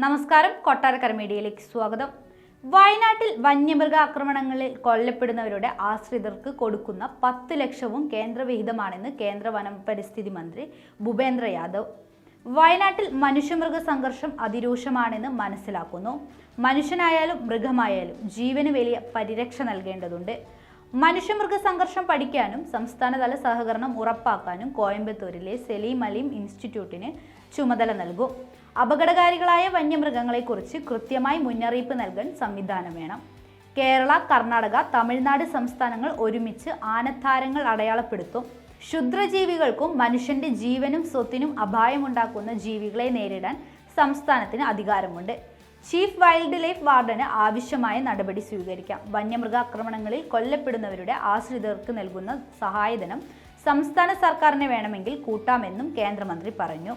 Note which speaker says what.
Speaker 1: നമസ്കാരം, കൊട്ടാരക്കര മീഡിയയിലേക്ക് സ്വാഗതം. വയനാട്ടിൽ വന്യമൃഗ ആക്രമണങ്ങളിൽ കൊല്ലപ്പെടുന്നവരുടെ ആശ്രിതർക്ക് കൊടുക്കുന്ന 10 ലക്ഷവും കേന്ദ്രവിഹിതമാണെന്ന് കേന്ദ്ര വനം പരിസ്ഥിതി മന്ത്രി ഭൂപേന്ദ്ര യാദവ്. വയനാട്ടിൽ മനുഷ്യമൃഗ സംഘർഷം അതിരൂക്ഷമാണെന്ന് മനസ്സിലാക്കുന്നു. മനുഷ്യനായാലും മൃഗമായാലും ജീവന് വലിയ പരിരക്ഷ നൽകേണ്ടതുണ്ട്. മനുഷ്യമൃഗ സംഘർഷം പഠിക്കാനും സംസ്ഥാനതല സഹകരണം ഉറപ്പാക്കാനും കോയമ്പത്തൂരിലെ സലീം അലി ഇൻസ്റ്റിറ്റ്യൂട്ടിന് ചുമതല നൽകും. അപകടകാരികളായ വന്യമൃഗങ്ങളെക്കുറിച്ച് കൃത്യമായി മുന്നറിയിപ്പ് നൽകാൻ സംവിധാനം വേണം. കേരള, കർണാടക, തമിഴ്നാട് സംസ്ഥാനങ്ങൾ ഒരുമിച്ച് ആനത്താരങ്ങൾ അടയാളപ്പെടുത്തും. ക്ഷുദ്രജീവികൾക്കും മനുഷ്യന്റെ ജീവനും സ്വത്തിനും അപായമുണ്ടാക്കുന്ന ജീവികളെ നേരിടാൻ സംസ്ഥാനത്തിന് അധികാരമുണ്ട്. ചീഫ് വൈൽഡ് ലൈഫ് വാർഡന് ആവശ്യമായ നടപടി സ്വീകരിക്കാം. വന്യമൃഗ ആക്രമണങ്ങളിൽ കൊല്ലപ്പെടുന്നവരുടെ ആശ്രിതർക്ക് നൽകുന്ന സഹായധനം സംസ്ഥാന സർക്കാരിന് വേണമെങ്കിൽ കൂട്ടാമെന്നും കേന്ദ്രമന്ത്രി പറഞ്ഞു.